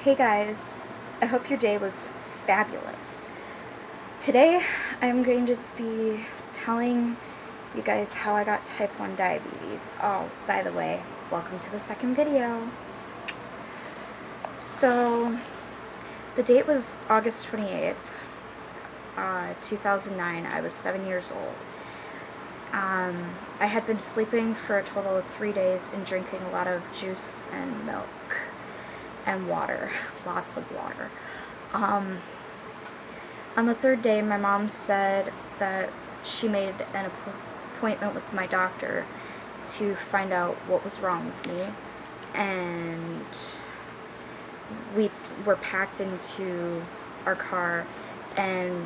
Hey guys, I hope your day was fabulous. Today I'm going to be telling you guys how I got type 1 diabetes. Oh, by the way, welcome to the second video. So, the date was August 28th, 2009. I was 7 years old. I had been sleeping for a total of 3 days and drinking a lot of juice and milk and water, lots of water. On the third day, my mom said that she made an appointment with my doctor to find out what was wrong with me, and we were packed into our car and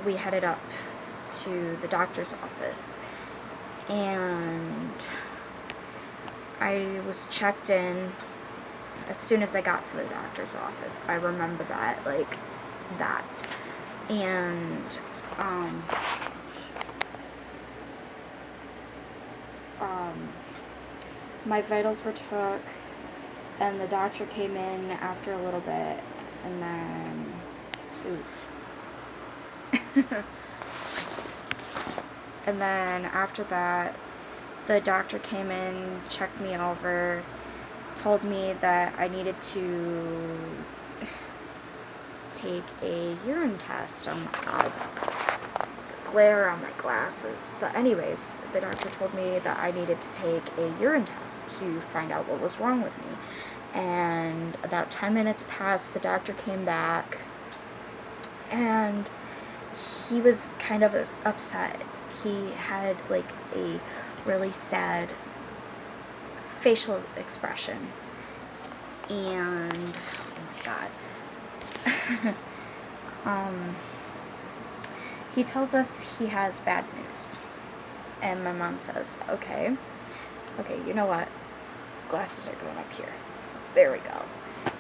we headed up to the doctor's office, and I was checked in as soon as I got to the doctor's office. I remember that, like, that. And, my vitals were took, and the doctor came in after a little bit, and then, and then after that, the doctor came in, checked me over, told me that I needed to take a urine test. Oh my god, the glare on my glasses. But anyways, the doctor told me that I needed to take a urine test to find out what was wrong with me. And about 10 minutes passed, the doctor came back, and he was kind of upset. He had like a really sad facial expression, and oh my god. He tells us he has bad news, and my mom says, okay, you know what, glasses are going up here, there we go.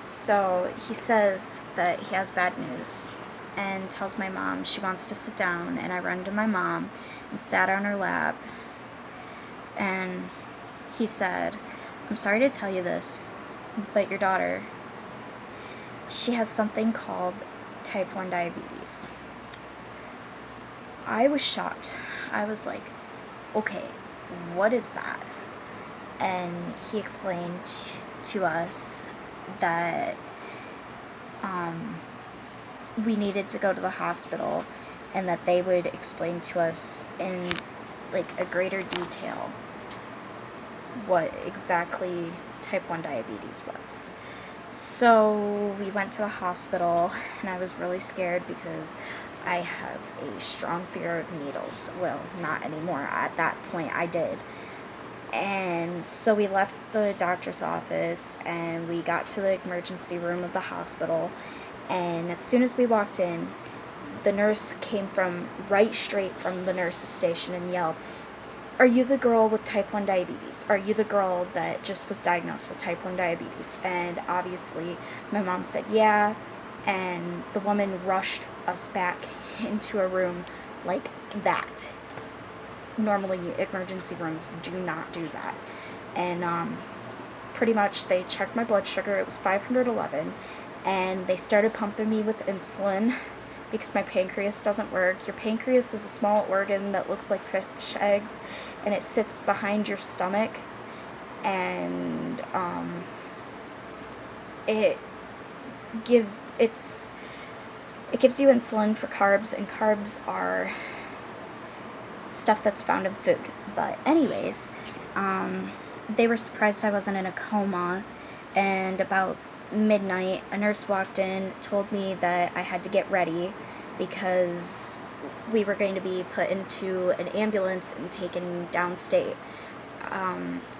So he says that he has bad news and tells my mom she wants to sit down, and I run to my mom and sat on her lap, and he said, I'm sorry to tell you this, but your daughter, she has something called type 1 diabetes. I was shocked. I was like, okay, what is that? And he explained to us that we needed to go to the hospital, and that they would explain to us in like a greater detail what exactly type 1 diabetes was. So we went to the hospital, and I was really scared because I have a strong fear of needles. Well, not anymore. At that point, I did. And so we left the doctor's office, and we got to the emergency room of the hospital, and as soon as we walked in, the nurse came from right straight from the nurse's station and yelled, are you the girl with type 1 diabetes? Are you the girl that just was diagnosed with type 1 diabetes? And obviously, my mom said yeah, and the woman rushed us back into a room like that. Normally, emergency rooms do not do that. And pretty much, they checked my blood sugar. It was 511, and they started pumping me with insulin because my pancreas doesn't work. Your pancreas is a small organ that looks like fish eggs, and it sits behind your stomach, and it gives you insulin for carbs, and carbs are stuff that's found in food. But anyways, they were surprised I wasn't in a coma, and about midnight, a nurse walked in, told me that I had to get ready because we were going to be put into an ambulance and taken downstate.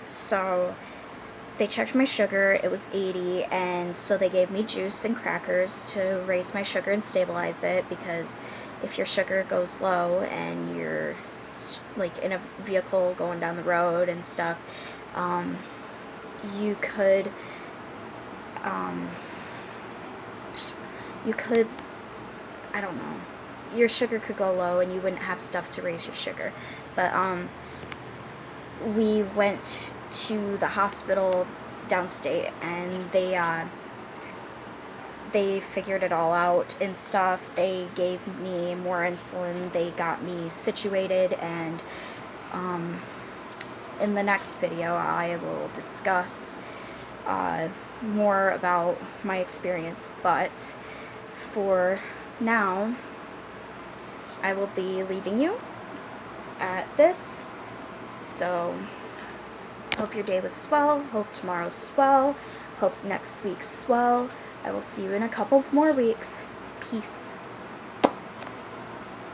So they checked my sugar, it was 80, and so they gave me juice and crackers to raise my sugar and stabilize it, because if your sugar goes low and you're like in a vehicle going down the road and stuff, you could I don't know, your sugar could go low and you wouldn't have stuff to raise your sugar. But we went to the hospital downstate, and they figured it all out and stuff. They gave me more insulin. They got me situated, and in the next video I will discuss more about my experience, but for now I will be leaving you at this. So hope your day was swell, hope tomorrow's swell, hope next week's swell. I will see you in a couple more weeks. Peace.